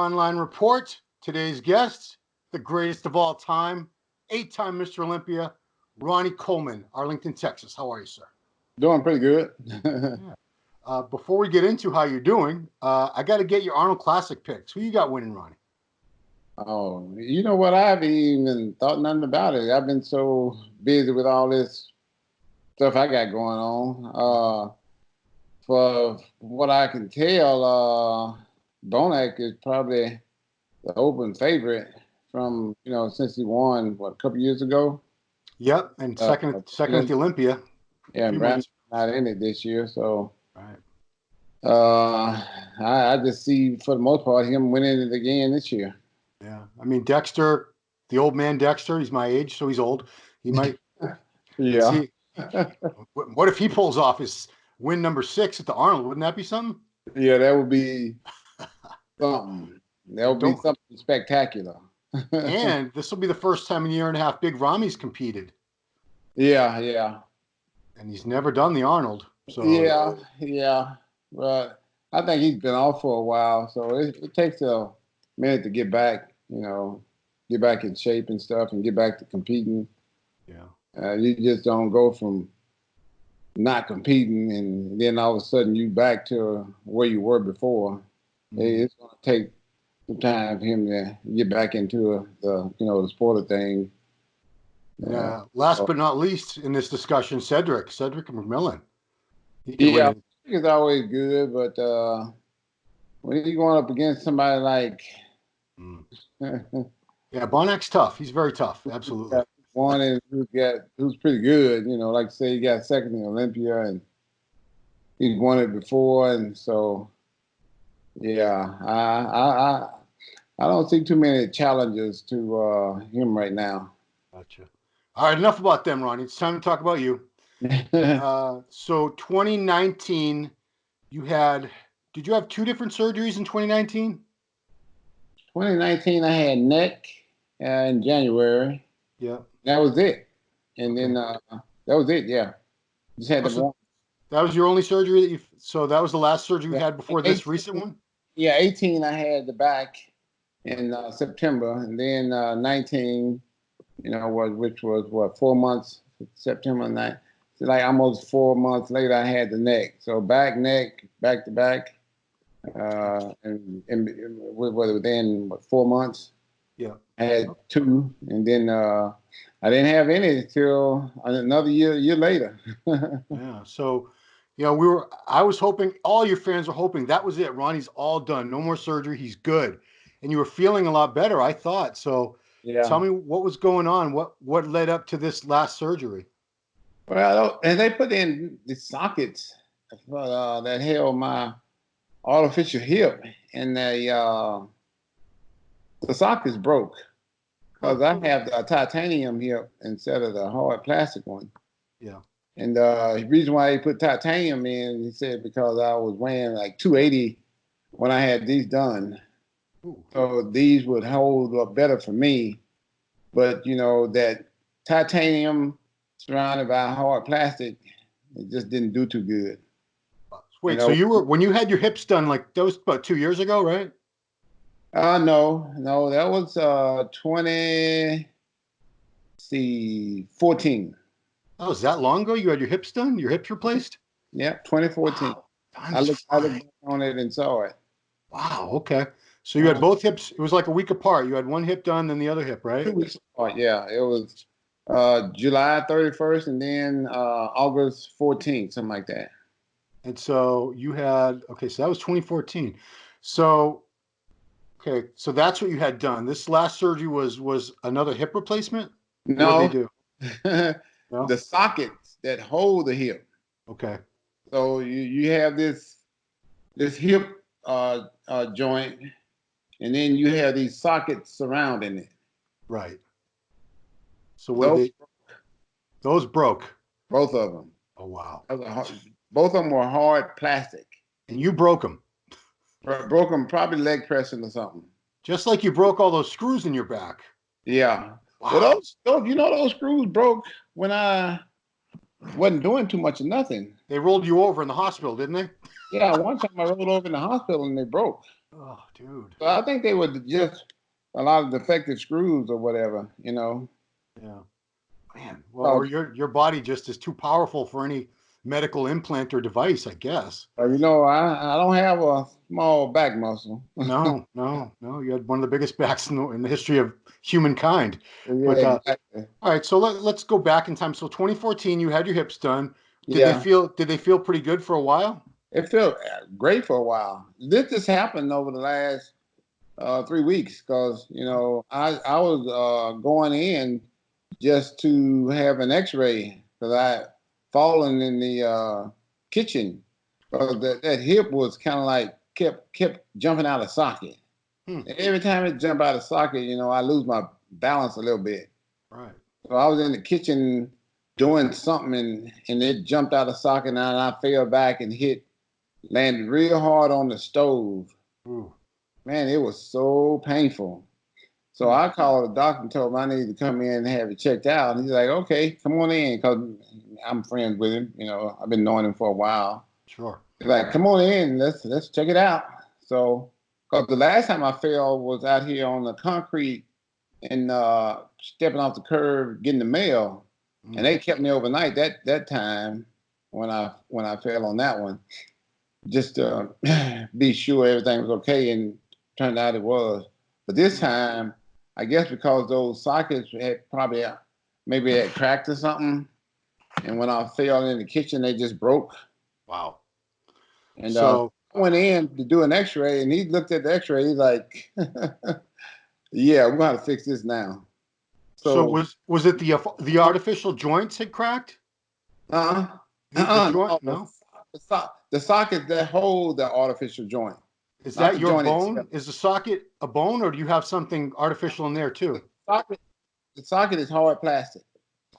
Ronline report. Today's guest, the greatest of all time, 8-time Mr. Olympia, Ronnie Coleman, Arlington, Texas. How are you, sir? Doing pretty good. Before we get into how you're doing, I got to get your Arnold Classic picks. Who you got winning, Ronnie? Oh, you know what? I haven't even thought nothing about it. I've been so busy with all this stuff I got going on. For what I can tell, Bonac is probably the open favorite from, since he won, a couple years ago? Yep, and second at the Olympia. Yeah, and Brown's not in it this year, so. Right. I just see, for the most part, him winning it again this year. Yeah, I mean, Dexter, the old man Dexter, he's my age, so he's old. He might. Yeah. What if he pulls off his win number 6 at the Arnold? Wouldn't that be something? Yeah, that would be something. That would be something spectacular. And this will be the first time in a year and a half Big Rami's competed. Yeah. And he's never done the Arnold. So Yeah. But I think he's been off for a while, so it takes a minute to get back, get back in shape and stuff and get back to competing. Yeah. You just don't go from not competing and then all of a sudden you back to where you were before. Mm-hmm. It's going to take some time for him to get back into the sport of thing. Last but not least in this discussion, Cedric McMillan. Yeah, he's always good, but when you're going up against somebody like yeah, Bonac's tough. He's very tough. Absolutely. One is who's pretty good. Like I say, he got second in Olympia, and he's won it before, and so yeah, I don't see too many challenges to him right now. Gotcha. All right, enough about them, Ronnie. It's time to talk about you. So 2019, did you have 2 different surgeries in 2019? 2019, I had neck in January. Yeah. That was it. And then that was it, yeah. Just had the one. That was your only surgery so that was the last surgery you had before this recent one? Yeah, 18, I had the back in September. And then 19, which was 4 months, September 9th. So like almost 4 months later, I had the neck. So neck, back to back. And within 4 months, yeah, I had 2, and then I didn't have any until another year later. Yeah. So, I was hoping, all your fans were hoping that was it. Ronnie's all done. No more surgery. He's good. And you were feeling a lot better, I thought. So yeah. Tell me what was going on. What led up to this last surgery? Well, and they put in the sockets that held my artificial hip, and the sockets broke because I have the titanium hip instead of the hard plastic one. Yeah. And the reason why he put titanium in, he said, because I was weighing like 280 when I had these done. Ooh. So these would hold up better for me. But, that titanium surrounded by hard plastic, it just didn't do too good. Wait, so when you had your hips done, like that was about 2 years ago, right? No, that was 2014. Oh, is that long ago? You had your hips done? Your hips replaced? Yeah, 2014. Wow, I looked on it and saw it. Wow. Okay. So you had both hips. It was like a week apart. You had one hip done, then the other hip, right? 2 weeks apart. Yeah, it was July 31st and then August 14th, something like that. And so you had, so that was 2014. So that's what you had done. This last surgery was another hip replacement? No. What did they do? No? The sockets that hold the hip. Okay. So you have this hip joint, and then you have these sockets surrounding it. Right. So those broke? Both of them. Oh, wow. Both of them were hard plastic. And you broke them? Broke them, probably leg pressing or something. Just like you broke all those screws in your back. Yeah. Wow. Well, those screws broke when I wasn't doing too much of nothing. They rolled you over in the hospital, didn't they? Yeah, one time I rolled over in the hospital and they broke. Oh, dude. So I think they were just a lot of defective screws or whatever, you know. Yeah. Man. Well, So, or your body just is too powerful for any medical implant or device, I guess. you know, I don't have a small back muscle. No, no, no. You had one of the biggest backs in the history of humankind. Yeah, But exactly. all right, so let's go back in time. So 2014, you had your hips done. Yeah, Did they feel pretty good for a while? it felt great for a while. This just happened over the last 3 weeks because you know I was going in just to have an X-ray because I fallen in the kitchen. That hip was kind of like kept jumping out of socket. Hmm. Every time it jumped out of socket, you know, I lose my balance a little bit. Right. So I was in the kitchen doing something and it jumped out of socket and I fell back and landed real hard on the stove. Ooh. Man, it was so painful. So Hmm. I called the doctor and told him I needed to come in and have it checked out. And he's like, okay, come on in, because I'm friends with him. You know, I've been knowing him for a while. Sure. He's like, come on in, let's check it out. So, because the last time I fell was out here on the concrete and stepping off the curb, getting the mail, Hmm. and they kept me overnight that time when I fell on that one, just to be sure everything was okay, and turned out it was. But this time, I guess because those sockets had probably maybe had cracked or something, and when I fell in the kitchen, they just broke. Wow. And So I went in to do an X-ray, and he looked at the X-ray. He's like, "Yeah, we're gonna fix this now." so So, was it the artificial joints had cracked? uh, The joint? no, No. the socket that hold the artificial joint, Is not that the your joint itself. bone? Is the socket a bone, or do you have something artificial in there too? Socket, the socket is hard plastic.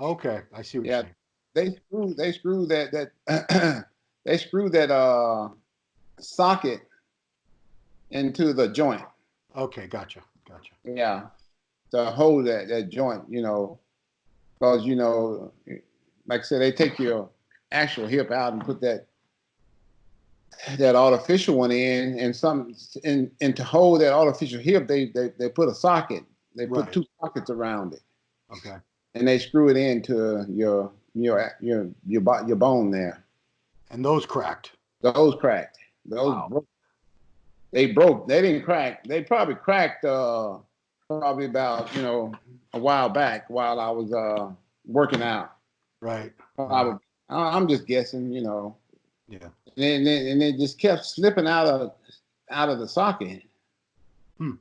Okay, I see what you're Yeah, saying. they screw that they screw that socket into the joint. Okay, gotcha, gotcha. Yeah, to hold that joint. You know, because you know, like I said, they take your actual hip out and put that artificial one in, and to hold that artificial hip, they put a socket. They put Right. two sockets around it, Okay. and they screw it into your bone there. And those cracked. Those cracked. Those Wow. broke. They broke. They didn't crack. They probably cracked probably about a while back while I was working out. Right. Right. Probably. I'm just guessing, Yeah. and it just kept slipping out of the socket. Hmm.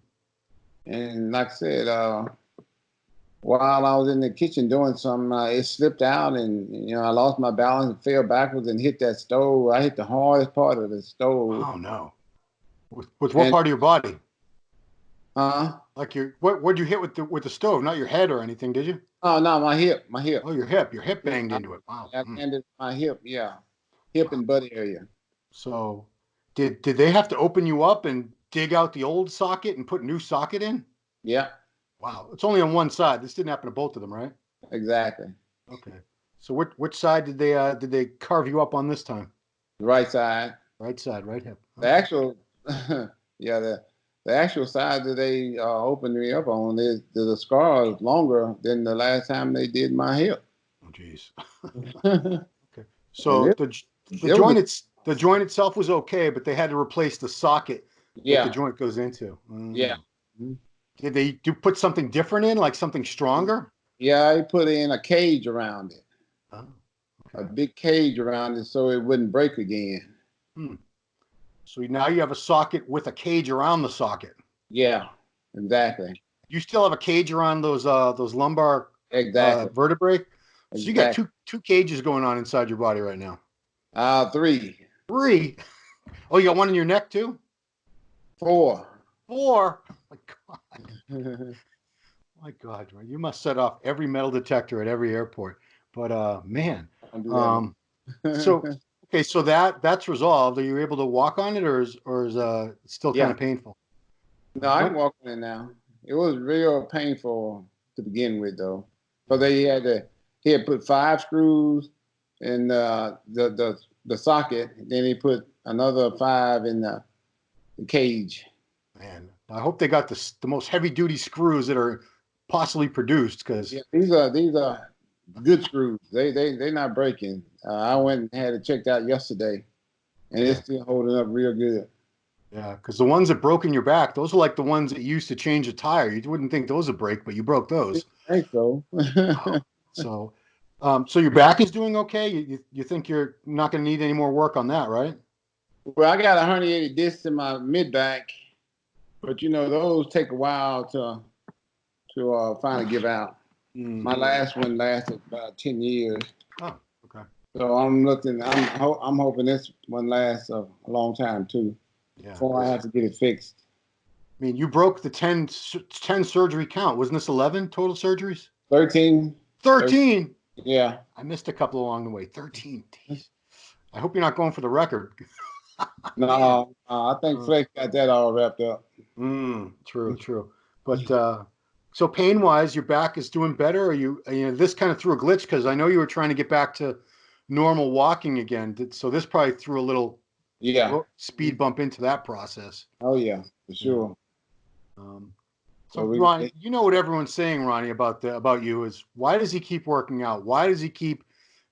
And like I said, while I was in the kitchen doing something, it slipped out, and I lost my balance and fell backwards and hit that stove. I hit the hardest part of the stove, Oh no. With what and part of your body? uh, Like what'd you hit with the stove? Not your head or anything, did you? oh no, my hip. Oh, your hip. Your hip Yeah, banged into it. Wow. I Hmm. landed my hip. Yeah, hip Wow. and butt area. So did they have to open you up and dig out the old socket and put a new socket in? Yeah, Wow. It's only on one side. This didn't happen to both of them, right? exactly. Okay. So which side did they carve you up on this time? The right side. Right side, right hip. The Okay. actual, yeah, the actual side that they opened me up on is the scar is longer than the last time they did my hip. Oh, geez. and Okay. So it was the joint itself was okay, but they had to replace the socket that the yeah, joint goes into. yeah. Did they put something different in, like something stronger? Yeah, I put in a cage around it, Oh, a okay. big cage around it so it wouldn't break again. Hmm. So now you have a socket with a cage around the socket. Yeah, exactly, You still have a cage around those lumbar exactly, vertebrae. So you got exactly. two cages going on inside your body right now. Three, Three. Oh, you got one in your neck too? four. Four. Oh my God. My God, you must set off every metal detector at every airport. But man, Don't do that um, so no. okay, so that's resolved. Are you able to walk on it, or is it still kind Yeah, of painful? no, I can What? walk on it now. It was real painful to begin with, though, because he had put 5 screws in the socket. Then he put another 5 in the cage. Man, I hope they got the most heavy duty screws that are possibly produced, because Yeah, these are good screws. They're not breaking. I went and had it checked out yesterday, and it's still holding up real good. yeah, because the ones that broke in your back, those are like the ones that you used to change a tire. You wouldn't think those would break, but you broke those. I think so. Wow. So, so your back is doing okay. You think you're not going to need any more work on that, right? Well, I got a herniated disc in my mid back, but those take a while to finally give out. Mm. My last one lasted about 10 years. Oh, okay. So I'm hoping this one lasts a long time too. Yeah. Before I have to get it fixed. I mean, you broke the 10 surgery count. Wasn't this 11 total surgeries? 13. 13. Yeah. I missed a couple along the way. 13. Jeez. I hope you're not going for the record. No, I think Flex got that all wrapped up. True. But so pain wise, your back is doing better. Or this kind of threw a glitch, because I know you were trying to get back to normal walking again. So this probably threw a little speed bump into that process. Oh yeah, for sure. So Ronnie, you know what everyone's saying, Ronnie, about you is, why does he keep working out? Why does he keep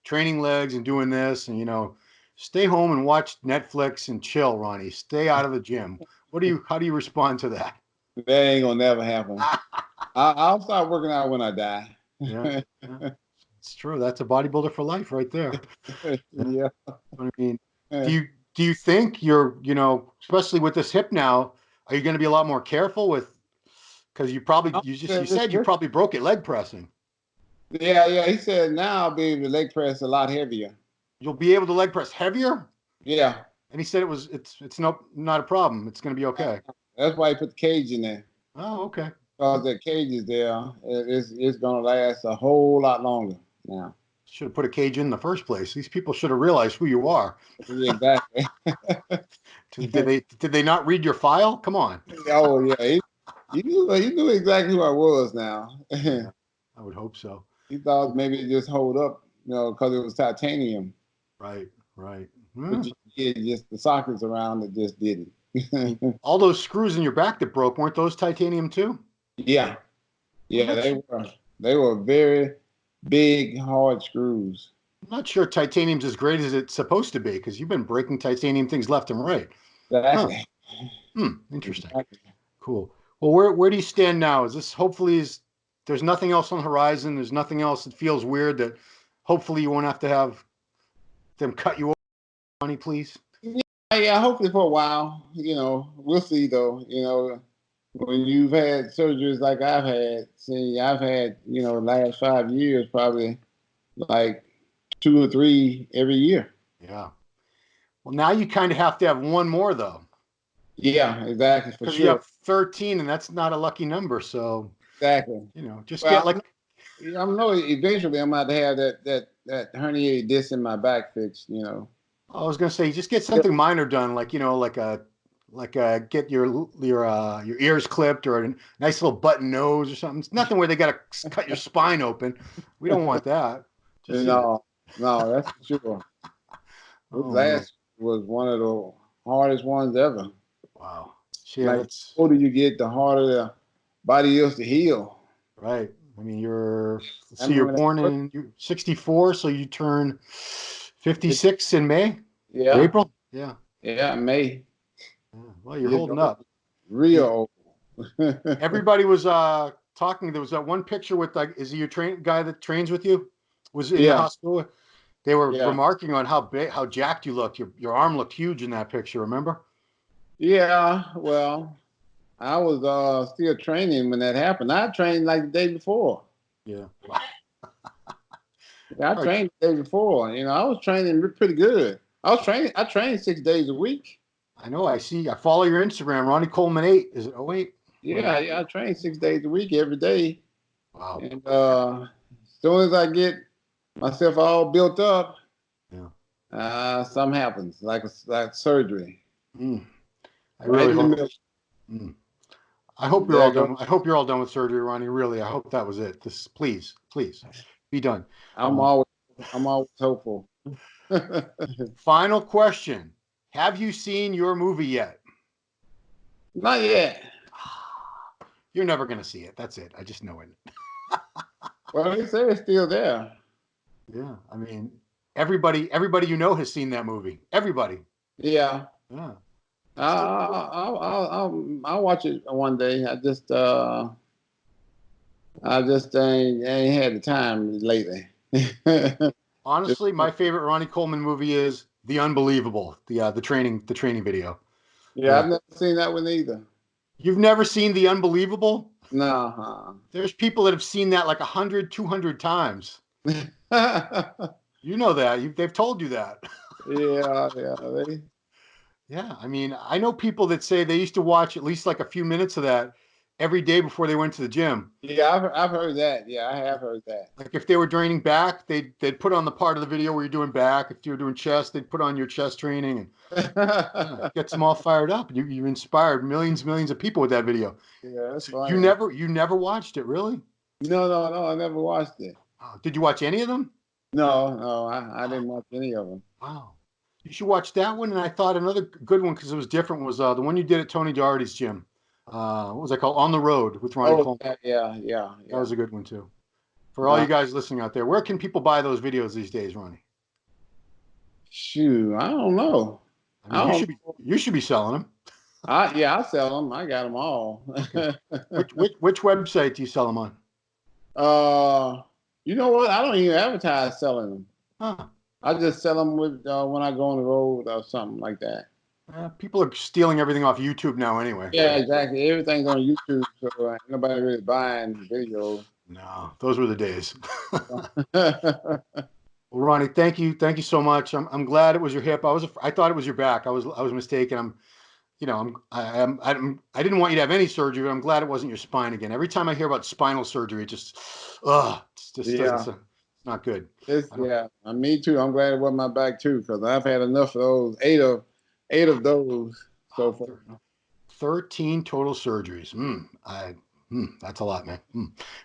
training legs and doing this? And stay home and watch Netflix and chill, Ronnie. Stay out of the gym. How do you respond to that? That ain't gonna never happen. I'll start working out when I die. Yeah. It's true. That's a bodybuilder for life right there. Yeah. I mean, do you think you're, especially with this hip now, are you going to be a lot more careful with, because you said you probably broke it leg pressing. Yeah. He said now I'll be able to leg press a lot heavier. You'll be able to leg press heavier? Yeah. And he said it's not a problem. It's going to be okay. That's why he put the cage in there. Oh, okay. Because that cage is there, it's going to last a whole lot longer now. Should have put a cage in the first place. These people should have realized who you are. Yeah, exactly. Did they not read your file? Come on. Oh yeah, he knew exactly who I was now. Yeah, I would hope so. He thought maybe it just hold up, because it was titanium. Right. But just the sockets around it just didn't. All those screws in your back that broke, weren't those titanium too? Yeah, they were very big, hard screws. I'm not sure titanium's as great as it's supposed to be, because you've been breaking titanium things left and right. Exactly. Interesting. Exactly. Cool. Well, where do you stand now? There's nothing else on the horizon? There's nothing else that feels weird that hopefully you won't have to have them cut you off, money, please? Yeah, hopefully for a while. We'll see though. When you've had surgeries like I've had, the last 5 years, probably like 2 or 3 every year. Yeah. Well, now you kind of have to have one more though. Yeah, exactly. Because you have 13, and that's not a lucky number. So exactly. Get like. I know eventually I'm about to have that herniated disc in my back fixed. I was gonna say, just get something minor done, like get your ears clipped, or a nice little button nose or something. It's nothing where they gotta cut your spine open. We don't want that. No, that's for sure. This last was one of the hardest ones ever. Wow. Yeah, the older you get, the harder the body is to heal. Right. I mean, you're born in 64, so you turn 56 in May? Yeah. Or April? Yeah. Yeah, May. Yeah. Well, you're holding up. Real old. Everybody was talking. There was that one picture with, is he your guy that trains with you? Was in the hospital? They were remarking on how jacked you looked. Your arm looked huge in that picture, remember? Yeah, well, I was still training when that happened. I trained like the day before. Yeah. I trained the day before. I was training pretty good. I trained 6 days a week. I know. I follow your Instagram, Ronnie Coleman 8. Is it 08? Yeah, I train 6 days a week every day. Wow. And as soon as I get myself all built up, something happens, like surgery. I really hope. I hope you're all done. I hope you're all done with surgery, Ronnie. Really, I hope that was it. Please be done. I'm always hopeful. Final question: have you seen your movie yet? Not yet. You're never going to see it. That's it. I just know it. Well, they say it's still there. Yeah. I mean, everybody you know has seen that movie. Everybody. Yeah. Yeah. I'll watch it one day. I just ain't had the time lately. Honestly, my favorite Ronnie Coleman movie is The Unbelievable, the training video. Yeah, I've never seen that one either. You've never seen The Unbelievable? No. There's people that have seen that like 100, 200 times. Yeah, You know that. They've told you that. yeah. Yeah, I mean, I know people that say they used to watch at least like a few minutes of that every day before they went to the gym. Yeah, I've heard that. Yeah, I have heard that. Like if they were training back, they'd put on the part of the video where you're doing back. If you were doing chest, they'd put on your chest training and gets them all fired up. You inspired millions of people with that video. Yeah, that's So funny. you never watched it, really? No. I never watched it. Oh, did you watch any of them? No, I didn't watch any of them. Wow. You should watch that one. And I thought another good one because it was different was the one you did at Tony Doherty's gym. What was that called? On the Road with Ronnie Oh, Coleman. yeah. That was a good one too. For all you guys listening out there, where can people buy those videos these days, Ronnie? Shoot, I don't know. I mean, you should be selling them. I sell them. I got them all. Okay. Which website do you sell them on? You know what? I don't even advertise selling them. Huh. I just sell them with when I go on the road or something like that. People are stealing everything off YouTube now, anyway. Yeah, exactly. Everything's on YouTube, so ain't nobody really buying videos. No, those were the days. Well, Ronnie, thank you so much. I'm glad it was your hip. I thought it was your back. I was mistaken. I didn't want you to have any surgery, but I'm glad it wasn't your spine again. Every time I hear about spinal surgery, it's not good. Me too. I'm glad it wasn't my back too, because I've had enough of those. Eight of those so far. 13 total surgeries. That's a lot, man.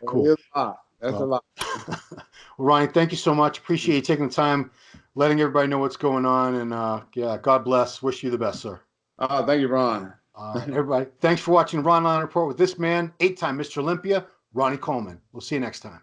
Cool. It's a lot. That's a lot. Well, Ronnie, thank you so much. Appreciate you taking the time, letting everybody know what's going on. And God bless. Wish you the best, sir. Thank you, Ron. Everybody, thanks for watching Ronline Report with this man, 8-time Mr. Olympia, Ronnie Coleman. We'll see you next time.